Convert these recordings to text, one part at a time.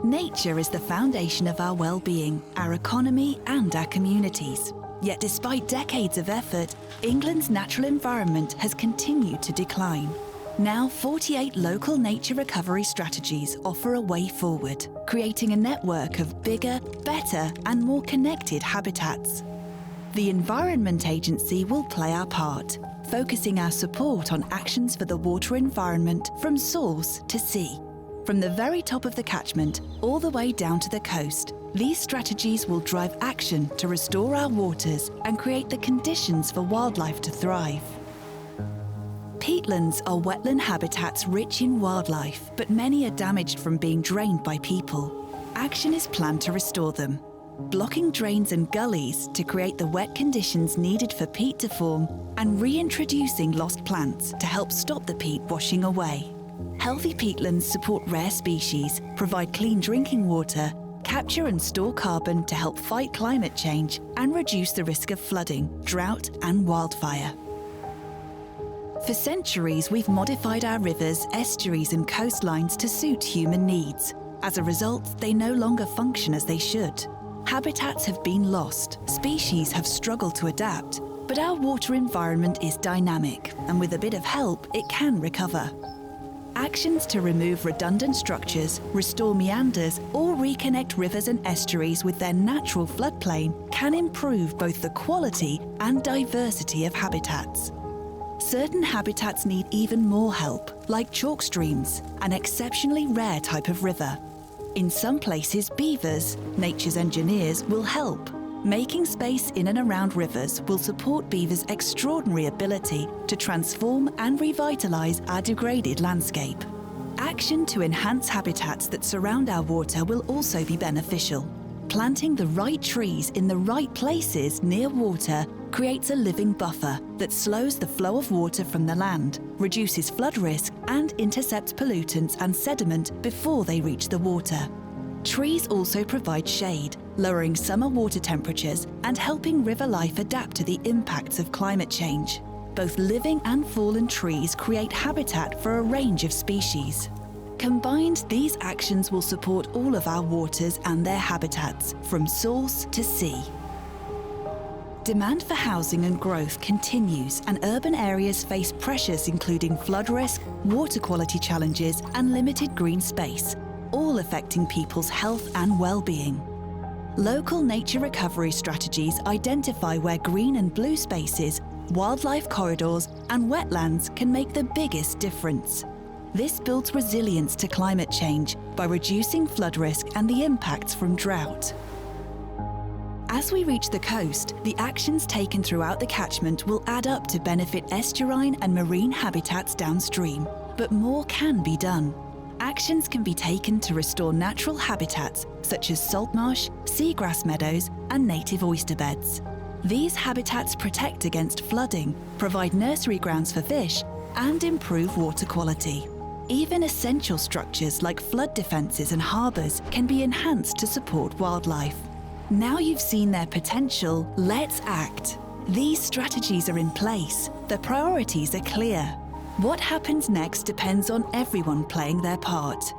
Nature is the foundation of our well-being, our economy and our communities. Yet despite decades of effort, England's natural environment has continued to decline. Now 48 local nature recovery strategies offer a way forward, creating a network of bigger, better and more connected habitats. The Environment Agency will play our part, focusing our support on actions for the water environment from source to sea. From the very top of the catchment all the way down to the coast, these strategies will drive action to restore our waters and create the conditions for wildlife to thrive. Peatlands are wetland habitats rich in wildlife, but many are damaged from being drained by people. Action is planned to restore them, blocking drains and gullies to create the wet conditions needed for peat to form and reintroducing lost plants to help stop the peat washing away. Healthy peatlands support rare species, provide clean drinking water, capture and store carbon to help fight climate change and reduce the risk of flooding, drought and wildfire. For centuries, we've modified our rivers, estuaries and coastlines to suit human needs. As a result, they no longer function as they should. Habitats have been lost, species have struggled to adapt, but our water environment is dynamic, and with a bit of help, it can recover. Actions to remove redundant structures, restore meanders, or reconnect rivers and estuaries with their natural floodplain can improve both the quality and diversity of habitats. Certain habitats need even more help, like chalk streams, an exceptionally rare type of river. In some places, beavers, nature's engineers, will help. Making space in and around rivers will support beavers' extraordinary ability to transform and revitalise our degraded landscape. Action to enhance habitats that surround our water will also be beneficial. Planting the right trees in the right places near water creates a living buffer that slows the flow of water from the land, reduces flood risk and intercepts pollutants and sediment before they reach the water. Trees also provide shade, lowering summer water temperatures and helping river life adapt to the impacts of climate change. Both living and fallen trees create habitat for a range of species. Combined, these actions will support all of our waters and their habitats, from source to sea. Demand for housing and growth continues, and urban areas face pressures including flood risk, water quality challenges and limited green space, all affecting people's health and well-being. Local nature recovery strategies identify where green and blue spaces, wildlife corridors and wetlands can make the biggest difference. This builds resilience to climate change by reducing flood risk and the impacts from drought. As we reach the coast, the actions taken throughout the catchment will add up to benefit estuarine and marine habitats downstream, but more can be done. Actions can be taken to restore natural habitats such as saltmarsh, seagrass meadows and native oyster beds. These habitats protect against flooding, provide nursery grounds for fish and improve water quality. Even essential structures like flood defences and harbours can be enhanced to support wildlife. Now you've seen their potential, let's act. These strategies are in place, the priorities are clear. What happens next depends on everyone playing their part.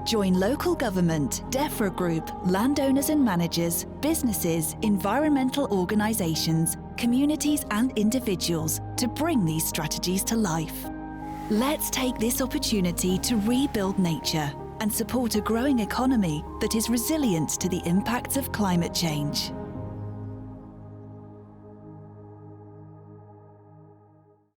Join local government, DEFRA Group, landowners and managers, businesses, environmental organisations, communities and individuals to bring these strategies to life. Let's take this opportunity to rebuild nature and support a growing economy that is resilient to the impacts of climate change.